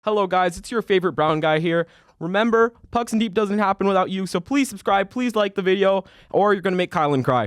Hello guys, it's your favorite brown guy here. Remember, Pucks and Deep doesn't happen without you, so please subscribe, please like the video, or you're going to make Kylan cry.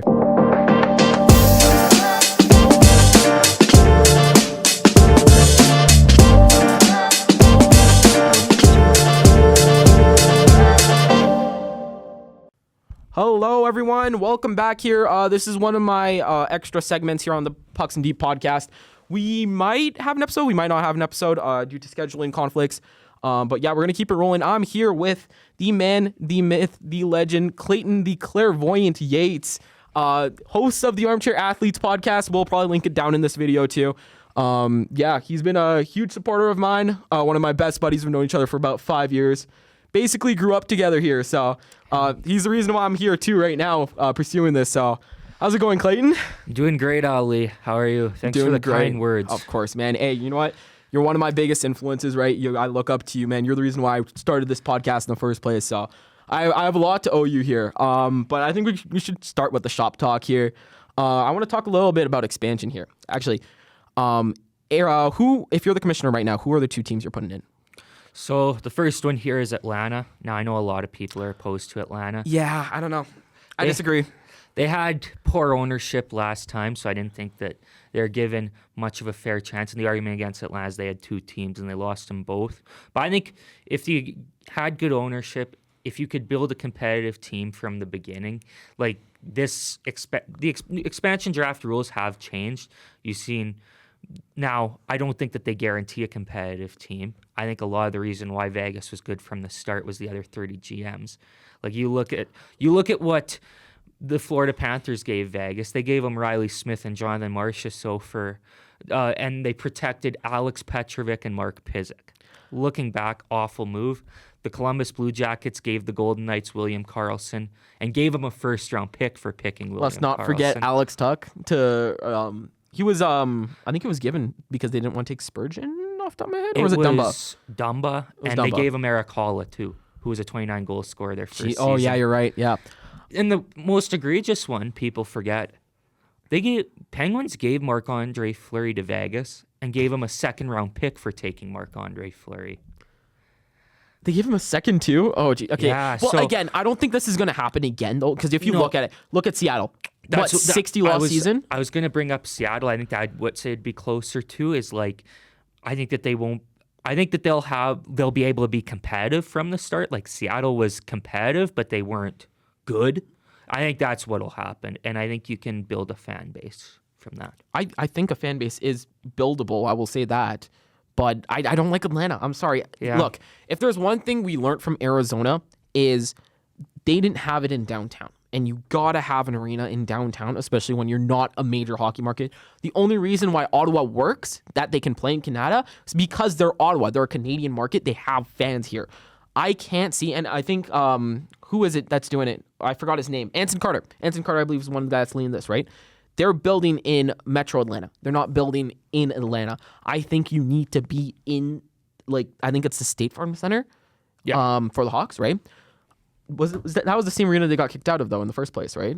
Hello everyone, welcome back here. This is one of my extra segments here on the Pucks and Deep podcast. We might have an episode, we might not have an episode due to scheduling conflicts. But yeah, we're going to keep it rolling. I'm here with the man, the myth, the legend, Clayton, the Clairvoyant Yates, host of the Armchair Athletes podcast. We'll probably link it down in this video too. Yeah, he's been a huge supporter of mine. One of my best buddies. We've known each other for about 5 years. Basically grew up together here. So he's the reason why I'm here too right now pursuing this. So how's it going, Clayton? Doing great, Ali. How are you? Thanks for the kind words. Of course, man. Hey, you know what? You're one of my biggest influences, right? I look up to you, man. You're the reason why I started this podcast in the first place. So I have a lot to owe you here. But I think we should start with the shop talk here. I want to talk a little bit about expansion here. Actually, if you're the commissioner right now, who are the two teams you're putting in? So the first one here is Atlanta. Now, I know a lot of people are opposed to Atlanta. Yeah, I don't know. I disagree. They had poor ownership last time, so I didn't think that they're given much of a fair chance. And the argument against Atlanta is they had two teams and they lost them both. But I think if you had good ownership, if you could build a competitive team from the beginning, like this, the expansion draft rules have changed. You've seen now. I don't think that they guarantee a competitive team. I think a lot of the reason why Vegas was good from the start was the other 30 GMs. Like you look at what the Florida Panthers gave Vegas. They gave them Riley Smith and Jonathan Marchessault and they protected Alex Petrovic and Mark Pysyk. Looking back, awful move. The Columbus Blue Jackets gave the Golden Knights William Karlsson and gave him a first-round pick for picking William Karlsson. Let's not forget Alex Tuck. He was, I think it was given because they didn't want to take Spurgeon off the top of my head, or was it Dumba? Dumba, and Dumba. they gave him Eric Holla too, who was a 29-goal scorer their first season. Oh yeah, you're right. Yeah. And the most egregious one, people forget, Penguins gave Marc-Andre Fleury to Vegas and gave him a second-round pick for taking Marc-Andre Fleury. They gave him a second too? Oh, gee. Okay. Yeah, well, so, again, I don't think this is going to happen again, though, because if you look at Seattle. What, 60 loss season? I was going to bring up Seattle. I think that I would say it'd be closer to is like, I think that they won't. I think that they'll be able to be competitive from the start. Like Seattle was competitive, but they weren't good. I think that's what'll happen, and I think you can build a fan base from that. I think a fan base is buildable. I will say that, but I don't like Atlanta. I'm sorry. Yeah. Look, if there's one thing we learned from Arizona is they didn't have it in downtown, and you gotta have an arena in downtown, especially when you're not a major hockey market. The only reason why Ottawa works, that they can play in Canada, is because they're Ottawa. They're a Canadian market. They have fans here. I can't see, and I think, who is it that's doing it? I forgot his name. Anson Carter. Anson Carter, I believe, is one that's leading this, right? They're building in Metro Atlanta. They're not building in Atlanta. I think you need to be in, I think it's the State Farm Center for the Hawks, right? That was the same arena they got kicked out of, though, in the first place, right?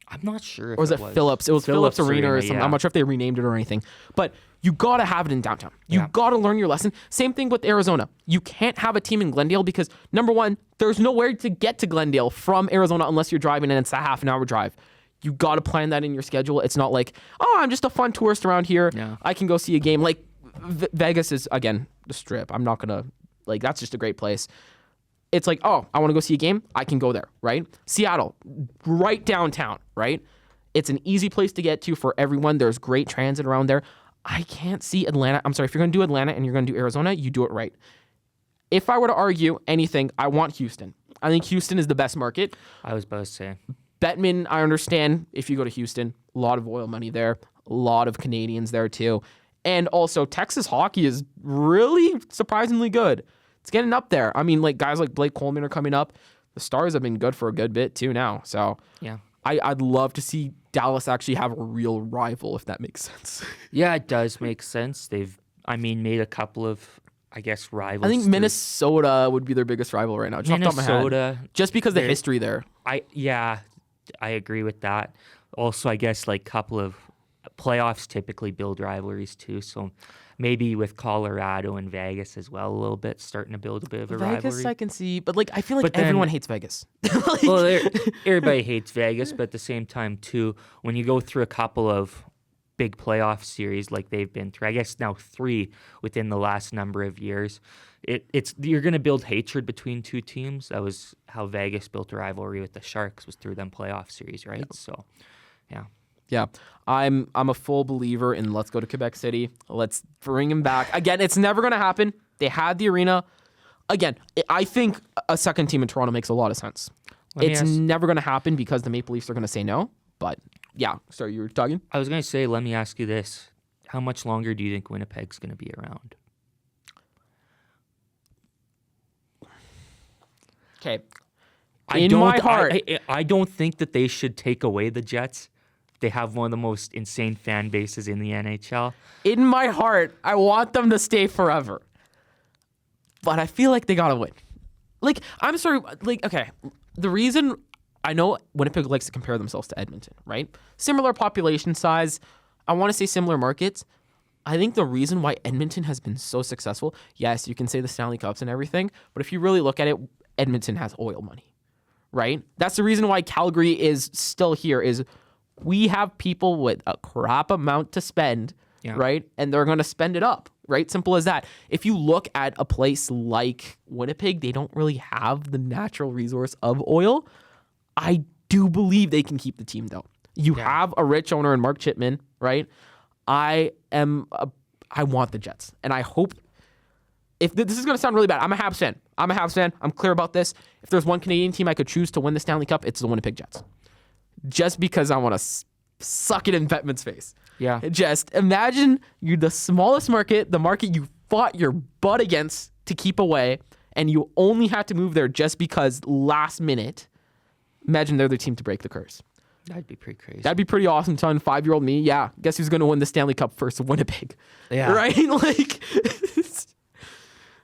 I'm not sure if or was it Phillips? It was Phillips Arena or something. Yeah. I'm not sure if they renamed it or anything. But you got to have it in downtown. You got to learn your lesson. Same thing with Arizona. You can't have a team in Glendale because, number one, there's nowhere to get to Glendale from Arizona unless you're driving and it's a half an hour drive. You got to plan that in your schedule. It's not like, oh, I'm just a fun tourist around here. Yeah. I can go see a game. Like, Vegas is, again, the Strip. I'm not going to, that's just a great place. It's like, oh, I want to go see a game. I can go there, right? Seattle, right downtown, right? It's an easy place to get to for everyone. There's great transit around there. I can't see Atlanta. I'm sorry, if you're going to do Atlanta and you're going to do Arizona, you do it right. If I were to argue anything, I want Houston. I think Houston is the best market. I was about to say. Bettman, I understand if you go to Houston, a lot of oil money there, a lot of Canadians there too. And also, Texas hockey is really surprisingly good. It's getting up there. I mean, guys like Blake Coleman are coming up. The Stars have been good for a good bit too now. So yeah, I'd love to see Dallas actually have a real rival, if that makes sense. Yeah, it does make sense. They've, made a couple of, rivals. I think Minnesota would be their biggest rival right now. Minnesota, just because of the history there. I agree with that. Also, couple of, playoffs typically build rivalries too. So maybe with Colorado and Vegas as well, a little bit, starting to build a bit of a Vegas, rivalry. I can see, but like I feel like But then- everyone hates Vegas. Like, Well, everybody hates Vegas, but at the same time too, when you go through a couple of big playoff series like they've been through, I guess now 3 within the last number of years, it's you're going to build hatred between two teams. That was how Vegas built a rivalry with the Sharks, was through them playoff series, right? So, yeah. Yeah, I'm a full believer in let's go to Quebec City. Let's bring him back. Again, it's never going to happen. They had the arena. Again, I think a second team in Toronto makes a lot of sense. It's never going to happen because the Maple Leafs are going to say no. But yeah, sorry, you were talking? I was going to say, let me ask you this. How much longer do you think Winnipeg's going to be around? Okay. I don't think that they should take away the Jets. They have one of the most insane fan bases in the NHL. In my heart, I want them to stay forever. But I feel like they got to win. Like, I'm sorry. Like, okay. The reason I know Winnipeg likes to compare themselves to Edmonton, right? Similar population size. I want to say similar markets. I think the reason why Edmonton has been so successful, yes, you can say the Stanley Cups and everything, but if you really look at it, Edmonton has oil money, right? That's the reason why Calgary is still here, is we have people with a crap amount to spend, right? And they're going to spend it up, right? Simple as that. If you look at a place like Winnipeg, they don't really have the natural resource of oil. I do believe they can keep the team, though. You have a rich owner in Mark Chipman, right? I want the Jets, and I hope. If this is going to sound really bad, I'm a Habs fan. I'm clear about this. If there's one Canadian team I could choose to win the Stanley Cup, it's the Winnipeg Jets. Just because I want to suck it in Bettman's face. Yeah. Just imagine you're the smallest market, the market you fought your butt against to keep away, and you only had to move there just because last minute. Imagine they're the team to break the curse. That'd be pretty crazy. That'd be pretty awesome, telling 5-year-old me, yeah, guess who's going to win the Stanley Cup first? Winnipeg. Yeah. Right? Like,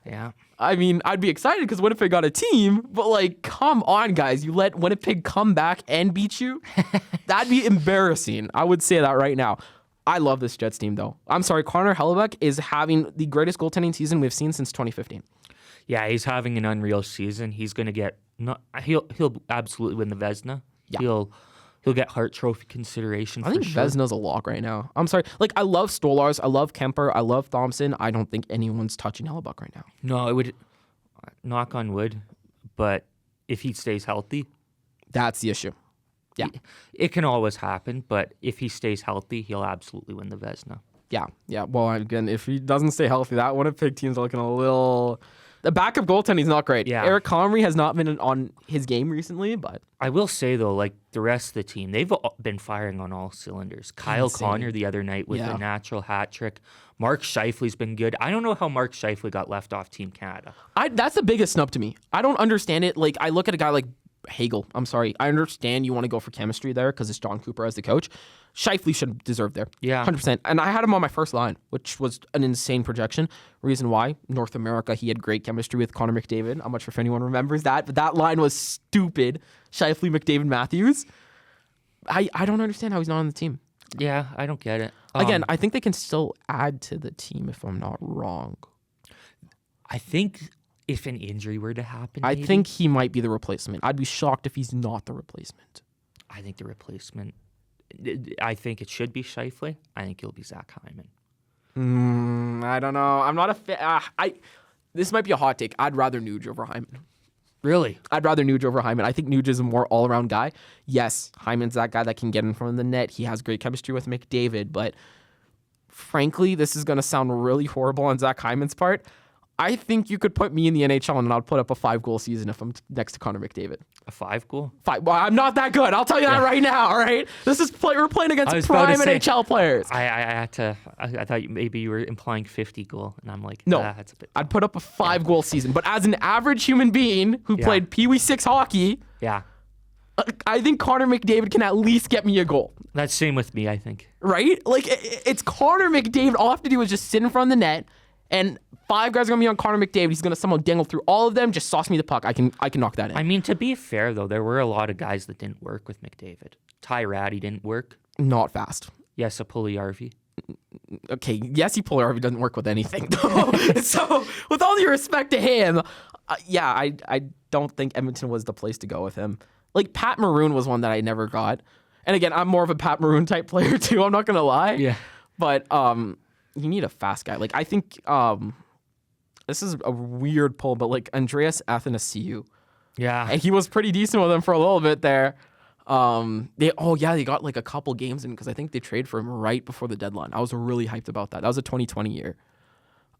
yeah. I mean, I'd be excited because Winnipeg got a team, but like, come on, guys. You let Winnipeg come back and beat you? That'd be embarrassing. I would say that right now. I love this Jets team, though. I'm sorry, Connor Hellebuyck is having the greatest goaltending season we've seen since 2015. Yeah, he's having an unreal season. He's going to get he'll absolutely win the Vezina. Yeah. He'll get Hart Trophy consideration. I think Vezina's a lock right now. I'm sorry. Like, I love Stolars. I love Kemper. I love Thompson. I don't think anyone's touching Hellebuyck right now. No, it would, knock on wood, but if he stays healthy. That's the issue. Yeah. It can always happen, but if he stays healthy, he'll absolutely win the Vezina. Yeah. Yeah. Well, again, if he doesn't stay healthy, that Winnipeg team's looking a little... The backup goaltending's not great. Yeah. Eric Comrie has not been on his game recently, but... I will say, though, like the rest of the team, they've been firing on all cylinders. Kyle Connor the other night with a natural hat trick. Mark Scheifele's been good. I don't know how Mark Scheifele got left off Team Canada. That's the biggest snub to me. I don't understand it. Like, I look at a guy like Hagel. I'm sorry. I understand you want to go for chemistry there because it's John Cooper as the coach. Scheifele should have deserved there. Yeah. 100%. And I had him on my first line, which was an insane projection. Reason why, North America, he had great chemistry with Connor McDavid. I'm not sure if anyone remembers that, but that line was stupid. Scheifele, McDavid, Matthews. I don't understand how he's not on the team. Yeah, I don't get it. Again, I think they can still add to the team if I'm not wrong. I think if an injury were to happen, I think he might be the replacement. I'd be shocked if he's not the replacement. I think the replacement... I think it should be Scheifele. I think it'll be Zach Hyman. I don't know. I'm not a fan. This might be a hot take. I'd rather Nuge over Hyman. Really? I'd rather Nuge over Hyman. I think Nuge is a more all-around guy. Yes, Hyman's that guy that can get in front of the net. He has great chemistry with McDavid, but frankly, this is going to sound really horrible on Zach Hyman's part. I think you could put me in the NHL and I'll put up a 5-goal season if I'm next to Connor McDavid. A 5-goal? 5. Well, I'm not that good. I'll tell you that right now. All right, we're playing against prime NHL players. I thought maybe you were implying 50-goal, and I'm like, no, that's a bit. I'd put up a 5-goal season, but as an average human being who played Pee Wee 6 hockey, I think Connor McDavid can at least get me a goal. That's same with me, I think. Right? Like, it's Connor McDavid. All I have to do is just sit in front of the net, and 5 guys are going to be on Connor McDavid. He's going to somehow dangle through all of them, just sauce me the puck. I can knock that in. I mean, to be fair, though, there were a lot of guys that didn't work with McDavid. Ty Ratty didn't work. Not fast. Yes, a Puljujärvi. Okay, Jesse Puljujärvi doesn't work with anything, though. So, with all due respect to him, I don't think Edmonton was the place to go with him. Like, Pat Maroon was one that I never got. And again, I'm more of a Pat Maroon type player, too. I'm not going to lie. Yeah. But you need a fast guy. Like, I think this is a weird pull, but, like, Andreas Athanasiou. Yeah. And he was pretty decent with him for a little bit there. They got like a couple games in because I think they traded for him right before the deadline. I was really hyped about that. That was a 2020 year.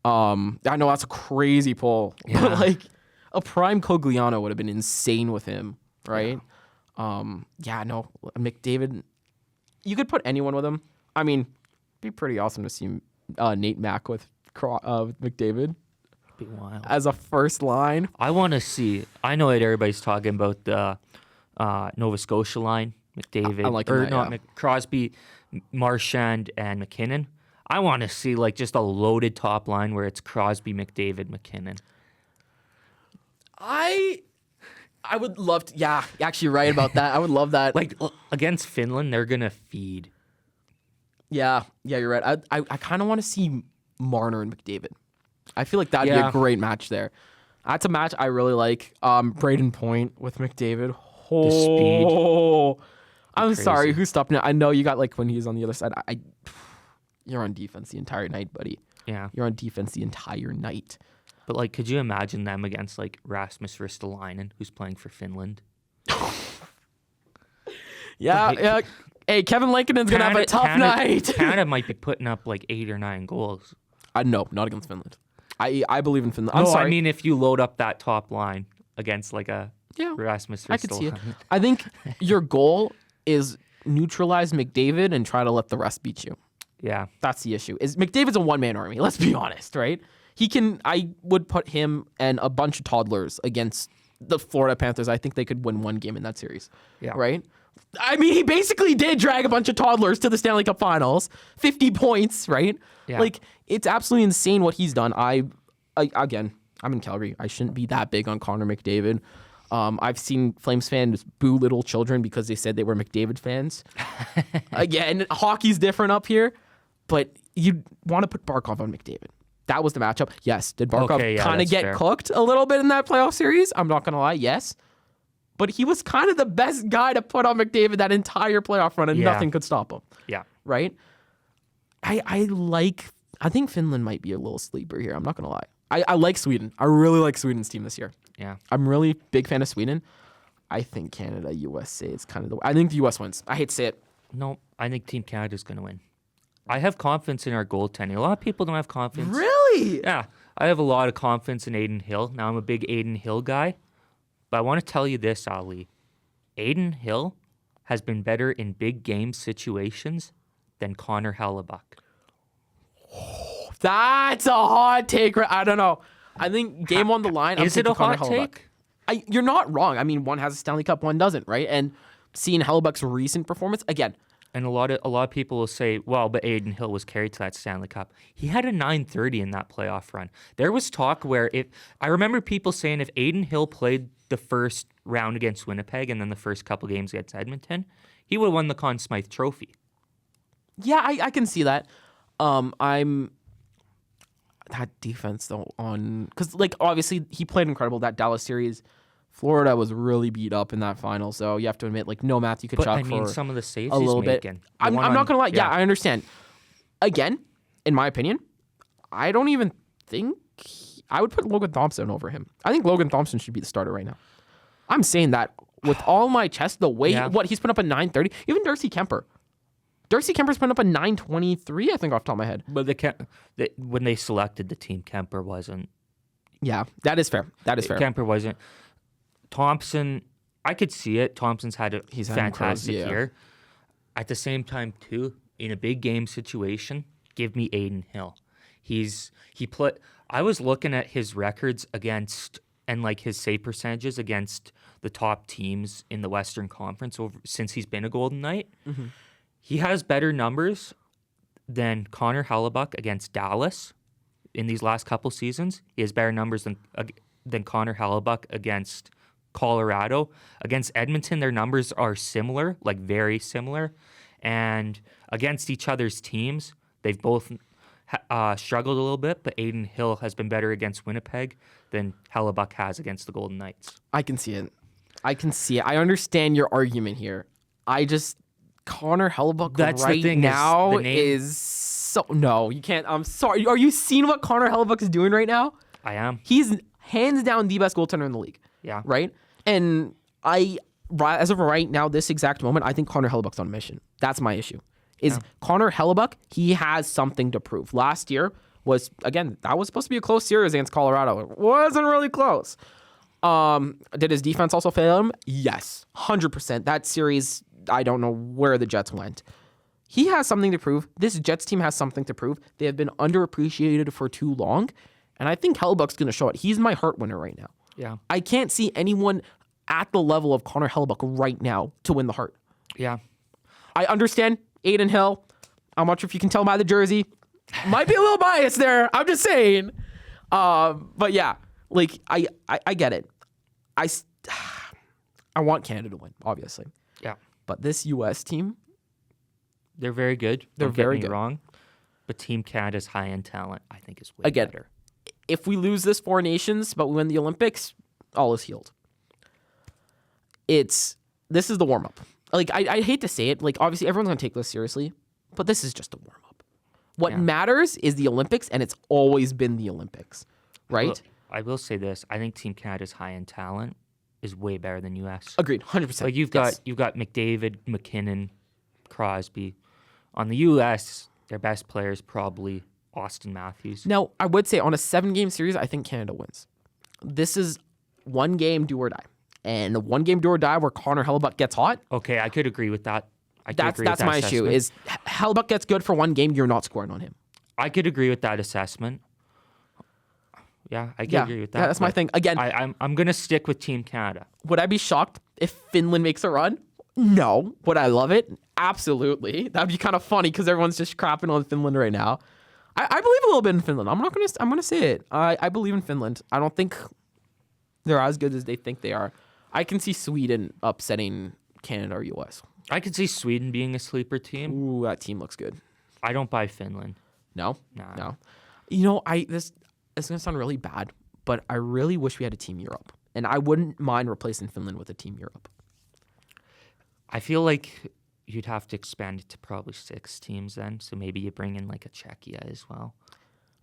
I know that's a crazy pull, but like a prime Cogliano would have been insane with him, right? McDavid. You could put anyone with him. I mean, it'd be pretty awesome to see Nate Mack with McDavid. Be wild. As a first line. I want to see. I know that everybody's talking about the Nova Scotia line, McDavid, Crosby, Marchand, and McKinnon. I want to see like just a loaded top line where it's Crosby, McDavid, McKinnon. I would love to. Yeah, you're actually right about that. I would love that. Like against Finland, they're gonna feed. Yeah, you're right. I kind of want to see Marner and McDavid. I feel like that'd be a great match there. That's a match I really like. Braden Point with McDavid. The speed. I'm crazy. sorry. Who stopped now? I know you got like when he's on the other side. You're on defense the entire night, buddy. Yeah. You're on defense the entire night. But like, could you imagine them against like Rasmus Ristolainen, who's playing for Finland? Yeah. Hey, Kevin Lankinen's gonna have a tough night. Canada might be putting up like 8 or 9 goals. No, not against Finland. I believe in Finland. I'm sorry. I mean if you load up that top line against like a Rasmus Ristolainen. I could see it. I think your goal is neutralize McDavid and try to let the rest beat you. Yeah. That's the issue. Is McDavid's a one-man army, let's be honest, right? I would put him and a bunch of toddlers against the Florida Panthers. I think they could win one game in that series. Yeah. Right? I mean, he basically did drag a bunch of toddlers to the Stanley Cup Finals. 50 points, right? Yeah. Like, it's absolutely insane what he's done. Again, I'm in Calgary. I shouldn't be that big on Connor McDavid. I've seen Flames fans boo little children because they said they were McDavid fans. Again, hockey's different up here, but you want to put Barkov on McDavid. That was the matchup. Yes. Did Barkov kind of get cooked a little bit in that playoff series? I'm not going to lie. Yes. But he was kind of the best guy to put on McDavid that entire playoff run, and nothing could stop him. Yeah. Right? I think Finland might be a little sleeper here. I'm not going to lie. I like Sweden. I really like Sweden's team this year. Yeah. I'm really big fan of Sweden. I think Canada, USA is kind of the... I think the US wins. I hate to say it. No, I think Team Canada's going to win. I have confidence in our goaltending. A lot of people don't have confidence. Really? Yeah. I have a lot of confidence in Aiden Hill. Now, I'm a big Aiden Hill guy. But I want to tell you this, Ali. Aiden Hill has been better in big game situations than Connor Hellebuyck. That's a hot take. I don't know. I think game on the line. Is it a hot take? You're not wrong. I mean, one has a Stanley Cup, one doesn't, right? And seeing Hellebuck's recent performance, again. And a lot of people will say, well, but Aiden Hill was carried to that Stanley Cup. He had a 930 in that playoff run. There was talk where I remember people saying if Aiden Hill played the first round against Winnipeg and then the first couple games against Edmonton, he would have won the Conn Smythe Trophy. Yeah, I can see that. That defense though because like obviously he played incredible that Dallas series. Florida was really beat up in that final, so you have to admit like no Matthew Tkachuk for some of the saves a little bit. I'm not gonna lie. Yeah, I understand. Again, in my opinion, I don't even think I would put Logan Thompson over him. I think Logan Thompson should be the starter right now. I'm saying that with all my chest, the way what he's put up a 930, even Darcy Kemper. Darcy Kemper's put up a 923, I think, off the top of my head. But when they selected the team, Kemper wasn't. Yeah, that is fair. Kemper wasn't. Thompson, I could see it. Thompson's had a fantastic year. At the same time, too, in a big game situation, give me Aiden Hill. I was looking at his records against and like his save percentages against the top teams in the Western Conference since he's been a Golden Knight. Mm-hmm. He has better numbers than Connor Hellebuyck against Dallas in these last couple seasons. He has better numbers than Connor Hellebuyck against Colorado. Against Edmonton, their numbers are similar, like very similar. And against each other's teams, they've both struggled a little bit, but Aiden Hill has been better against Winnipeg than Hellebuck has against the Golden Knights. I can see it. I understand your argument here. Connor Hellebuck now is so... No, you can't. I'm sorry. Are you seeing what Connor Hellebuck is doing right now? I am. He's hands down the best goaltender in the league. Yeah. Right? And as of right now, this exact moment, I think Connor Hellebuck's on a mission. That's my issue. Connor Hellebuck, he has something to prove. Last year was, again, that was supposed to be a close series against Colorado. It wasn't really close. Did his defense also fail him? Yes, 100%. That series, I don't know where the Jets went. He has something to prove. This Jets team has something to prove. They have been underappreciated for too long, and I think Hellebuck's going to show it. He's my heart winner right now. Yeah. I can't see anyone at the level of Connor Hellebuck right now to win the Hart. Yeah. I understand Aiden Hill. I'm not sure if you can tell by the jersey. Might be a little biased there. I'm just saying. But yeah, like I get it. I want Canada to win, obviously. Yeah. But this U.S. team, they're very good. They're very good. Wrong. But Team Canada's high-end talent, I think, is way better. If we lose this Four Nations, but we win the Olympics, all is healed. This is the warm-up. Like, I hate to say it. Like, obviously, everyone's going to take this seriously, but this is just a warm-up. What matters is the Olympics, and it's always been the Olympics, right? I will say this. I think Team Canada's high-end talent is way better than U.S. Agreed, 100%. Like, you've got McDavid, McKinnon, Crosby. On the U.S., their best player is probably Austin Matthews. Now, I would say on a 7-game series, I think Canada wins. This is one game, do or die. And one game, do or die, where Connor Hellebuck gets hot. Okay, I could agree with that. That's my issue. Is Hellebuck gets good for one game, you're not scoring on him. I could agree with that assessment. Yeah, I can agree with that. Yeah, that's my thing. Again, I'm gonna stick with Team Canada. Would I be shocked if Finland makes a run? No. Would I love it? Absolutely. That'd be kind of funny because everyone's just crapping on Finland right now. I believe a little bit in Finland. I'm gonna say it. I believe in Finland. I don't think they're as good as they think they are. I can see Sweden upsetting Canada or US. I could see Sweden being a sleeper team. Ooh, that team looks good. I don't buy Finland. No? Nah. No. You know, this is going to sound really bad, but I really wish we had a Team Europe. And I wouldn't mind replacing Finland with a Team Europe. I feel like you'd have to expand it to probably 6 teams then. So maybe you bring in like a Czechia as well.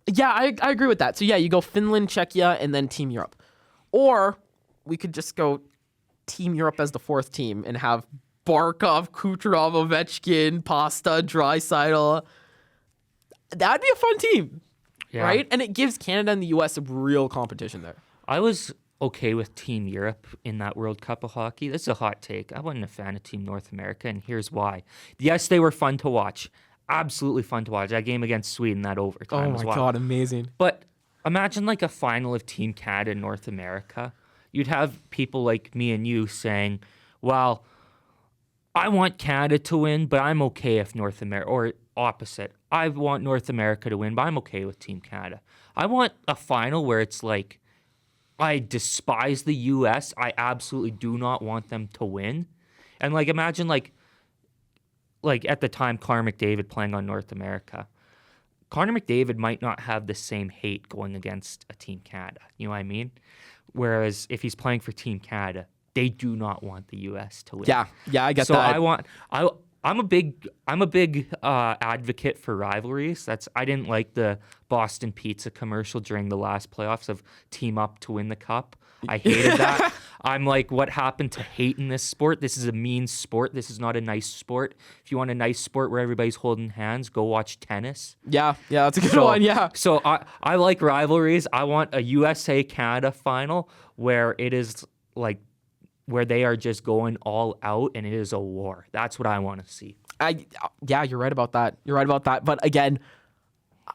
Yeah, I agree with that. So yeah, you go Finland, Czechia, and then Team Europe. Or we could just go Team Europe as the 4th team and have Barkov, Kucherov, Ovechkin, Pasta, Draisaitl. That'd be a fun team, right? And it gives Canada and the U.S. a real competition there. I was okay with Team Europe in that World Cup of hockey. This is a hot take. I wasn't a fan of Team North America, and here's why. Yes, they were fun to watch. Absolutely fun to watch. That game against Sweden, that overtime was wild. Oh my God, amazing. But imagine like a final of Team Canada and North America. You'd have people like me and you saying, well, I want Canada to win, but I'm okay if North America, or opposite. I want North America to win, but I'm okay with Team Canada. I want a final where it's like, I despise the U.S. I absolutely do not want them to win. And like, imagine like at the time, Connor McDavid playing on North America. Connor McDavid might not have the same hate going against a Team Canada. You know what I mean? Whereas if he's playing for Team Canada, they do not want the U.S. to win. Yeah, I get that. So I'm a big advocate for rivalries. I didn't like the Boston Pizza commercial during the last playoffs of team up to win the cup. I hated that. I'm like, what happened to hate in this sport? This is a mean sport. This is not a nice sport. If you want a nice sport where everybody's holding hands, go watch tennis. Yeah, that's a good one. Yeah. So I like rivalries. I want a USA-Canada final where it is like, where they are just going all out and it is a war. That's what I want to see. Yeah, you're right about that. But again,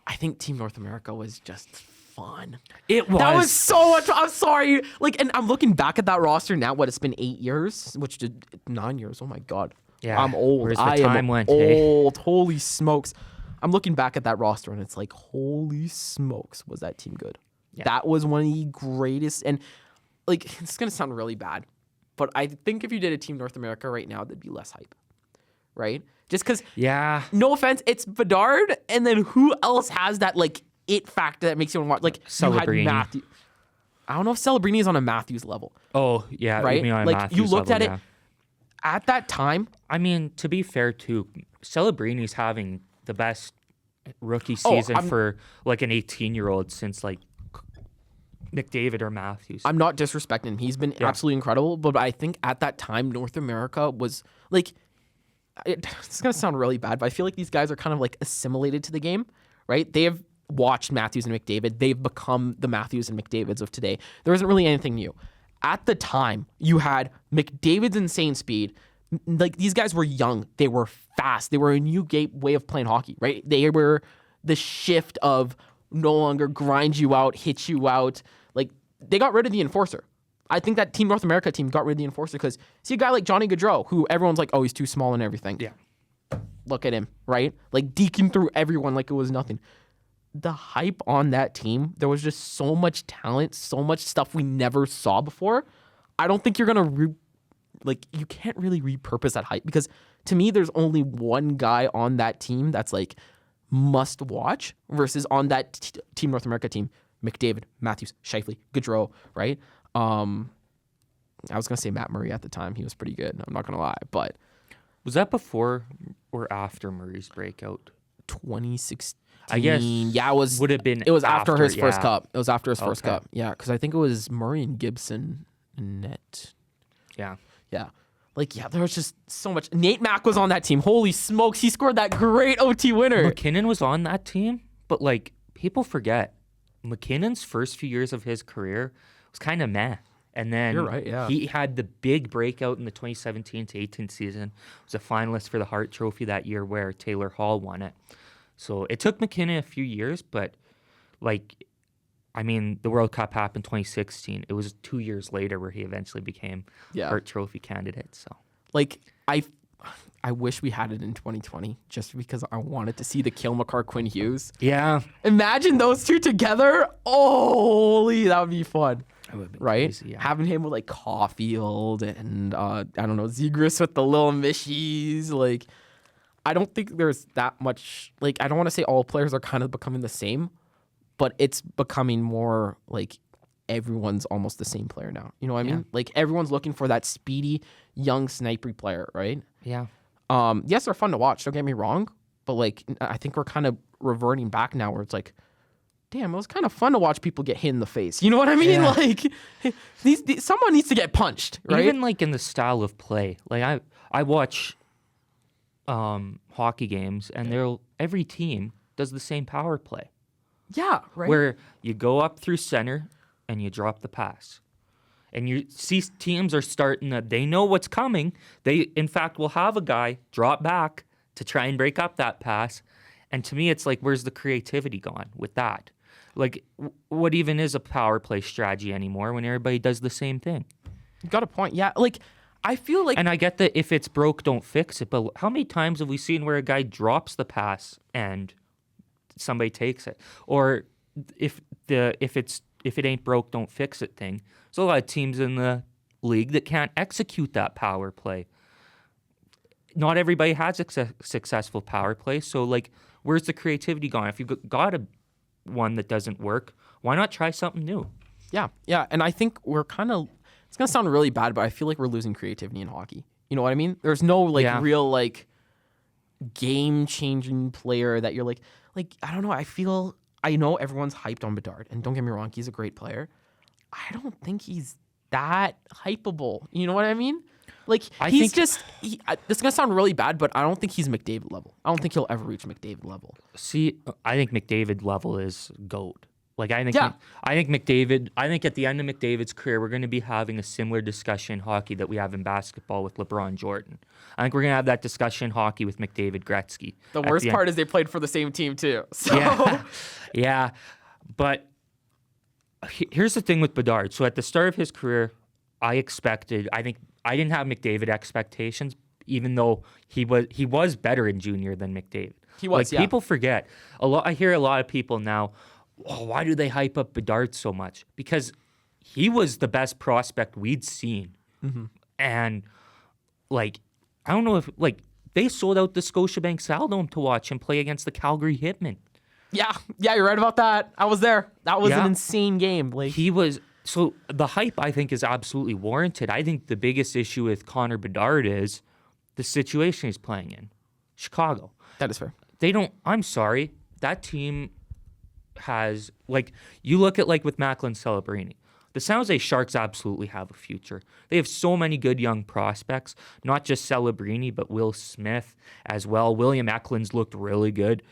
I think Team North America was just fun. It was. That was so much. I'm sorry. Like, and I'm looking back at that roster now. What, it's been 8 years, which did 9 years. Oh my God. Yeah. I'm old. Where's the I time am went, old. Hey? Holy smokes. I'm looking back at that roster and it's like, holy smokes, was that team good? Yeah. That was one of the greatest. And like, it's going to sound really bad, but I think if you did a Team North America right now, there'd be less hype, right? Just because, Yeah. no offense, it's Bedard, and then who else has that like it factor that makes you want to watch? Like Celebrini. You had Matthew. I don't know if Celebrini is on a Matthews level. Oh, yeah. Right? You mean on Like Matthews you looked level, at it at that time. I mean, to be fair too, Celebrini's having the best rookie season for like an 18-year-old since like McDavid or Matthews. I'm not disrespecting him. He's been absolutely incredible, but I think at that time North America was like, it's gonna sound really bad, but I feel like these guys are kind of like assimilated to the game, right? They have watched Matthews and McDavid. They've become the Matthews and McDavids of today. There isn't really anything new. At the time, you had McDavid's insane speed. Like, these guys were young. They were fast. They were a new way of playing hockey, right? They were the shift of no longer grind you out, hit you out. Like, they got rid of the enforcer. I think that Team North America team got rid of the enforcer because see a guy like Johnny Gaudreau, who everyone's like, oh, he's too small and everything. Yeah. Look at him, right? Like, deking through everyone like it was nothing. The hype on that team, there was just so much talent, so much stuff we never saw before. I don't think you're going to, you can't really repurpose that hype because to me, there's only one guy on that team that's like must watch versus on that Team North America team, McDavid, Matthews, Scheifele, Gaudreau, right? I was going to say Matt Murray at the time. He was pretty good. I'm not going to lie, but. Was that before or after Murray's breakout? 2016. I guess. Yeah, would have been. It was after his first cup. It was after his first Okay. cup. Yeah, because I think it was Murray and Gibson in net. Yeah. Yeah. There was just so much. Nate Mack was on that team. Holy smokes, he scored that great OT winner. McKinnon was on that team, but people forget McKinnon's first few years of his career was kind of meh. And then You're right, yeah. he had the big breakout in the 2017 to 18 season. Was a finalist for the Hart Trophy that year where Taylor Hall won it. So it took McKinnon a few years, but the World Cup happened 2016. It was 2 years later where he eventually became Hart Trophy candidate. So I wish we had it in 2020 just because I wanted to see the Cale Makar Quinn Hughes. yeah, Imagine those two together. Holy, that would be fun. that would have been Right? crazy, yeah. Having him with like Caulfield and I don't know, Zegras with the little Mishies. Like, I don't think there's that much. Like, I don't want to say all players are kind of becoming the same, but it's becoming more like everyone's almost the same player now. You know what I mean? Like, everyone's looking for that speedy, young, snipery player, right? Yeah. Yes, they're fun to watch. Don't get me wrong, but I think we're kind of reverting back now, where it's like, damn, it was kind of fun to watch people get hit in the face. You know what I mean? Yeah. Like, someone needs to get punched, right? Even in the style of play. I watch hockey games, and every team does the same power play. Yeah, right. Where you go up through center and you drop the pass. And you see teams are starting they know what's coming. They, in fact, will have a guy drop back to try and break up that pass. And to me, it's like, where's the creativity gone with that? What even is a power play strategy anymore when everybody does the same thing? You got a point. Yeah, I feel like... And I get that if it's broke, don't fix it. But how many times have we seen where a guy drops the pass and somebody takes it? Or if it ain't broke, don't fix it thing. There's a lot of teams in the league that can't execute that power play. Not everybody has a successful power play. So, where's the creativity gone? If you've got one that doesn't work, why not try something new? Yeah. And I think we're kind of... It's going to sound really bad, but I feel like we're losing creativity in hockey. You know what I mean? There's no, real, game-changing player that you're I don't know. I know everyone's hyped on Bedard, and don't get me wrong, he's a great player. I don't think he's that hypeable. You know what I mean? This is going to sound really bad, but I don't think he's McDavid level. I don't think he'll ever reach McDavid level. See, I think McDavid level is GOAT. I think McDavid, I think at the end of McDavid's career, we're going to be having a similar discussion in hockey that we have in basketball with LeBron Jordan. I think we're going to have that discussion in hockey with McDavid Gretzky. The worst part is they played for the same team too. So. Yeah. But here's the thing with Bedard. So at the start of his career, I didn't have McDavid expectations, even though he was better in junior than McDavid. He was, yeah. People forget. I hear a lot of people now, why do they hype up Bedard so much? Because he was the best prospect we'd seen. Mm-hmm. And, I don't know if, They sold out the Scotiabank Saddledome to watch him play against the Calgary Hitmen. Yeah, you're right about that. I was there. That was an insane game. Like So the hype, I think, is absolutely warranted. I think the biggest issue with Connor Bedard is the situation he's playing in. Chicago. That is fair. I'm sorry. That team has, you look at, with Macklin Celebrini. The San Jose Sharks absolutely have a future. They have so many good young prospects, not just Celebrini, but Will Smith as well. William Eklund's looked really good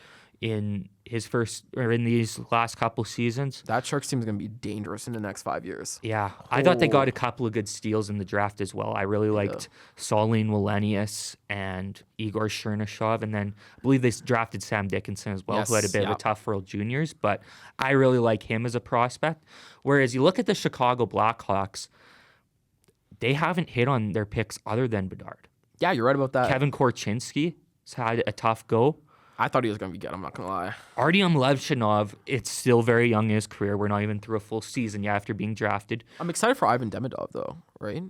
in in these last couple seasons. That Sharks team is going to be dangerous in the next 5 years. Yeah. I thought they got a couple of good steals in the draft as well. I really liked Saulin Wallenius and Igor Chernyshov. And then I believe they drafted Sam Dickinson as well, who had a bit of a tough World Juniors. But I really like him as a prospect. Whereas you look at the Chicago Blackhawks, they haven't hit on their picks other than Bedard. Yeah, you're right about that. Kevin Korchinski has had a tough go. I thought he was going to be good. I'm not going to lie. Artyom Levchinov, it's still very young in his career. We're not even through a full season yet after being drafted. I'm excited for Ivan Demidov, though, right?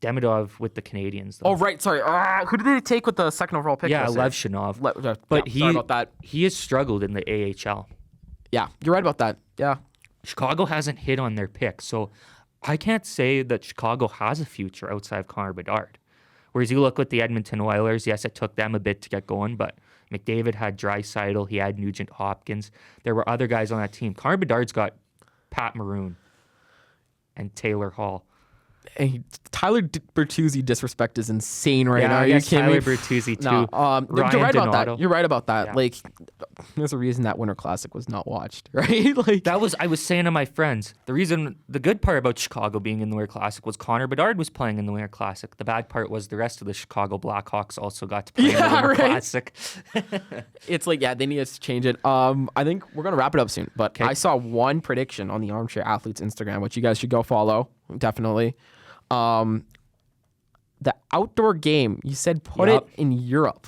Demidov with the Canadians, though. Oh, right. Sorry. Who did they take with the second overall pick? Yeah, Levchinov. But sorry about that. He has struggled in the AHL. Yeah, you're right about that. Yeah. Chicago hasn't hit on their picks, so I can't say that Chicago has a future outside of Connor Bedard. Whereas you look with the Edmonton Oilers, yes, it took them a bit to get going, but McDavid had Draisaitl, he had Nugent Hopkins. There were other guys on that team. Connor Bedard's got Pat Maroon and Taylor Hall. Hey, Tyler Bertuzzi disrespect is insane right now. I guess Tyler Bertuzzi too. No, you're right about that. You're right about that. Yeah. Like, there's a reason that Winter Classic was not watched, right? Like I was saying to my friends, the good part about Chicago being in the Winter Classic was Connor Bedard was playing in the Winter Classic. The bad part was the rest of the Chicago Blackhawks also got to play in the Winter Classic. It's like, they need us to change it. I think we're gonna wrap it up soon. But I saw one prediction on the Armchair Athletes Instagram, which you guys should go follow. Definitely. The outdoor game, you said put it in Europe.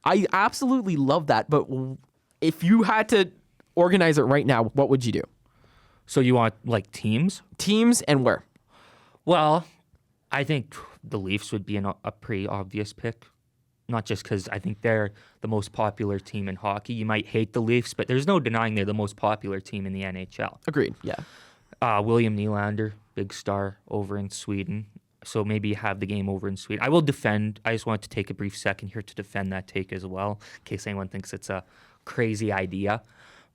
I absolutely love that, but if you had to organize it right now, what would you do? So you want teams? Teams and where? Well, I think the Leafs would be a pretty obvious pick. Not just because I think they're the most popular team in hockey. You might hate the Leafs, but there's no denying they're the most popular team in the NHL. Agreed, yeah. William Nylander, big star over in Sweden. So maybe have the game over in Sweden. I will defend. I just want to take a brief second here to defend that take as well, in case anyone thinks it's a crazy idea.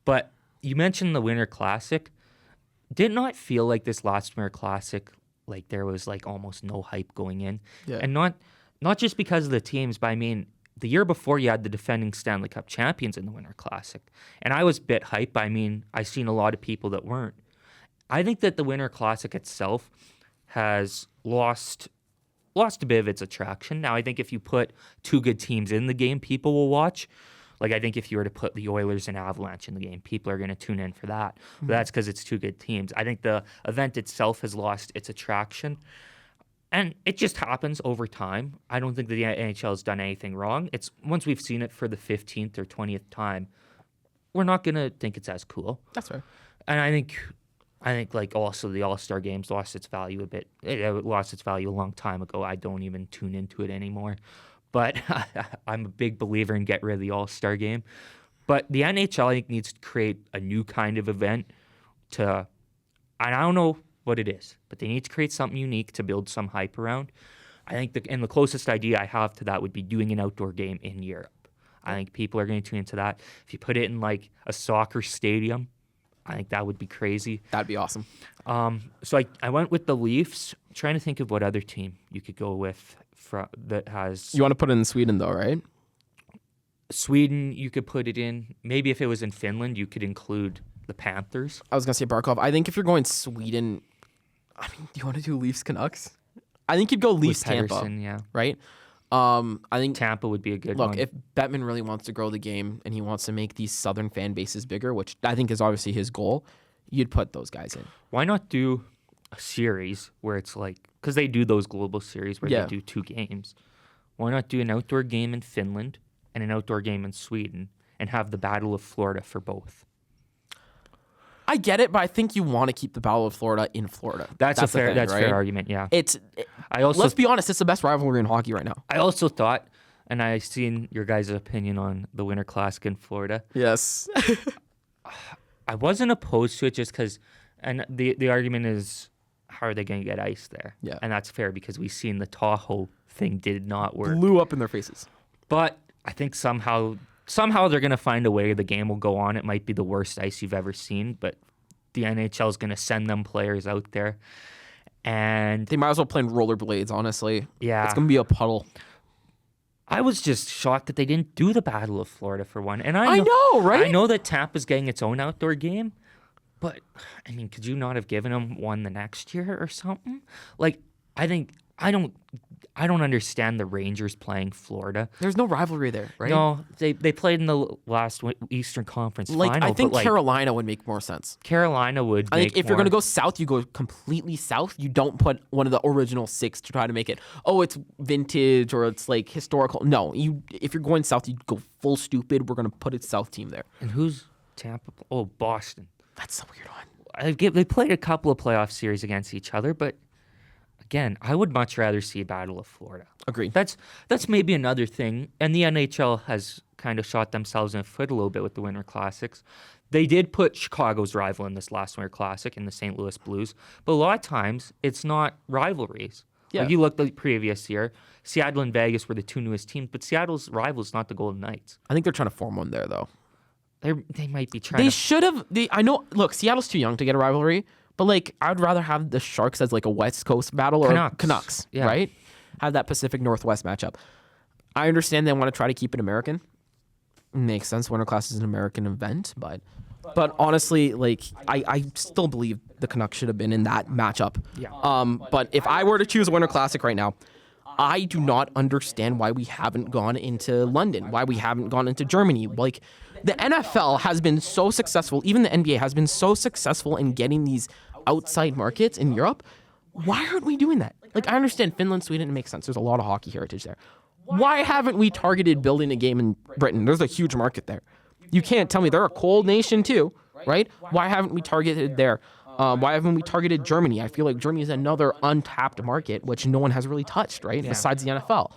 But you mentioned the Winter Classic. Did not feel like this last Winter Classic, there was almost no hype going in. Yeah. And not just because of the teams, but I mean, the year before you had the defending Stanley Cup champions in the Winter Classic. And I was a bit hyped. I mean, I seen a lot of people that weren't. I think that the Winter Classic itself has lost a bit of its attraction. Now, I think if you put two good teams in the game, people will watch. I think if you were to put the Oilers and Avalanche in the game, people are going to tune in for that. Mm-hmm. But that's because it's two good teams. I think the event itself has lost its attraction. And it just happens over time. I don't think the NHL has done anything wrong. It's once we've seen it for the 15th or 20th time, we're not going to think it's as cool. That's right. And I think also the All-Star Games lost its value a bit. It lost its value a long time ago. I don't even tune into it anymore. But I'm a big believer in get rid of the All-Star Game. But the NHL, I think, needs to create a new kind of event and I don't know what it is, but they need to create something unique to build some hype around. I think the closest idea I have to that would be doing an outdoor game in Europe. I think people are going to tune into that. If you put it in a soccer stadium, I think that would be crazy. That'd be awesome. So I went with the Leafs. I'm trying to think of what other team you could go with that has... You want to put it in Sweden, though, right? Sweden, you could put it in. Maybe if it was in Finland, you could include the Panthers. I was going to say Barkov. I think if you're going Sweden... do you want to do Leafs Canucks? I think you'd go Leafs Tampa. Yeah. Right? I think Tampa would be a good one. Look, if Bettman really wants to grow the game and he wants to make these southern fan bases bigger, which I think is obviously his goal, you'd put those guys in. Why not do a series where it's because they do those global series where they do two games. Why not do an outdoor game in Finland and an outdoor game in Sweden and have the Battle of Florida for both? I get it, but I think you want to keep the Battle of Florida in Florida. That's fair argument, yeah. Let's be honest, it's the best rivalry in hockey right now. I also thought and I seen your guys' opinion on the Winter Classic in Florida. Yes. I wasn't opposed to it just because, and the argument is, how are they going to get ice there? Yeah. And that's fair because we've seen the Tahoe thing did not work. Blew up in their faces. But I think somehow they're going to find a way the game will go on. It might be the worst ice you've ever seen, but the NHL is going to send them players out there. And they might as well play in rollerblades, honestly. Yeah. It's going to be a puddle. I was just shocked that they didn't do the Battle of Florida for one. And I know, right? I know that Tampa's getting its own outdoor game, but I mean, could you not have given them one the next year or something? Like, I don't understand the Rangers playing Florida. There's no rivalry there, right? No, they played in the last Eastern Conference final. I think Carolina would make more sense. Carolina would. I think if you're going to go south, you go completely south. You don't put one of the original 6 to try to make it, oh, it's vintage or it's like historical. No, if you're going south, you go full stupid. We're going to put a south team there. And who's Tampa? Oh, Boston. That's a weird one. They played a couple of playoff series against each other, but again, I would much rather see a Battle of Florida. Agreed. That's maybe another thing, and the NHL has kind of shot themselves in the foot a little bit with the Winter Classics. They did put Chicago's rival in this last Winter Classic in the St. Louis Blues, but a lot of times it's not rivalries. Yeah. Like you look the previous year, Seattle and Vegas were the 2 newest teams, but Seattle's rival is not the Golden Knights. I think they're trying to form one there, though. They might be trying. They should have. I know. Look, Seattle's too young to get a rivalry, but like I'd rather have the Sharks as like a West Coast battle or Canucks, yeah. Right? Have that Pacific Northwest matchup. I understand they want to try to keep it American. Makes sense. Winter Class is an American event, but honestly, like I still believe the Canucks should have been in that matchup. Yeah. But if I were to choose a Winter Classic right now, I do not understand why we haven't gone into London, why we haven't gone into Germany. Like, the NFL has been so successful, even the NBA has been so successful in getting these outside markets in Europe. Why aren't we doing that? Like, I understand Finland, Sweden, it makes sense. There's a lot of hockey heritage there. Why haven't we targeted building a game in Britain? There's a huge market there. You can't tell me they're a cold nation too, right? Why haven't we targeted there? Why haven't we targeted Germany? I feel like Germany is another untapped market, which no one has really touched, right? Yeah. Besides the NFL.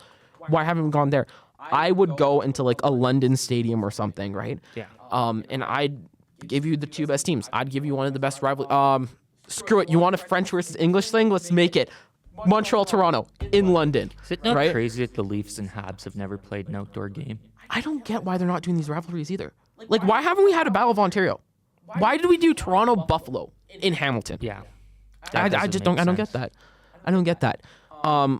Why haven't we gone there? I would go into like a London stadium or something, right? Yeah. And I'd give you the 2 best teams. I'd give you one of the best rivalry. Screw it. You want a French versus English thing? Let's make it Montreal, Toronto in London. Is it not right? crazy that the Leafs and Habs have never played an outdoor game? I don't get why they're not doing these rivalries either. Like, why haven't we had a Battle of Ontario? Why did we do Toronto, Buffalo in Hamilton? Yeah. I just don't get that. I don't get that. Well,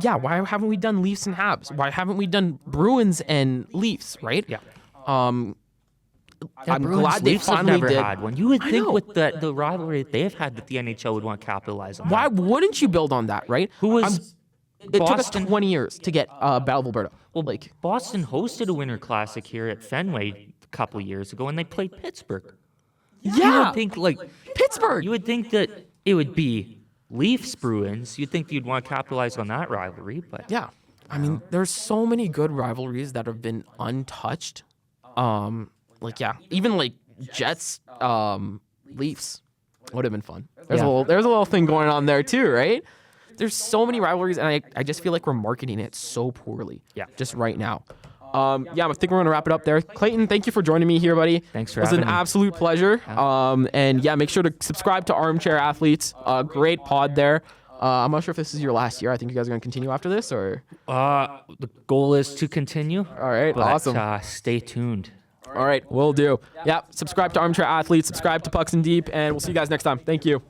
yeah, why haven't we done Leafs and Habs? Why haven't we done Bruins and Leafs, right? Yeah. I'm Bruins, glad they Leafs have finally never did. had one. You would think with the rivalry that they've had that the NHL would want to capitalize on. Why wouldn't you build on that, right? It took us 20 years to get Battle of Alberta. Well, like Boston hosted a Winter Classic here at Fenway a couple of years ago, and they played Pittsburgh. Yeah. You would think like Pittsburgh. You would think that it would be Leafs Bruins. You'd think you'd want to capitalize on that rivalry, but yeah. I mean, there's so many good rivalries that have been untouched. Even like Jets, Leafs would have been fun. There's a little thing going on there too, right? There's so many rivalries, and I just feel like we're marketing it so poorly. Yeah. Just right now. I think we're gonna wrap it up there. Clayton, thank you for joining me here, buddy. Thanks for having me. It was an me. absolute pleasure. Make sure to subscribe to Armchair Athletes. Great pod there. I'm not sure if this is your last year. I think you guys are gonna continue after this, or the goal is to continue. All right, but, awesome. Stay tuned. All right, will do. Yeah, subscribe to Armchair Athletes, subscribe to Pucks and Deep, and we'll see you guys next time. Thank you.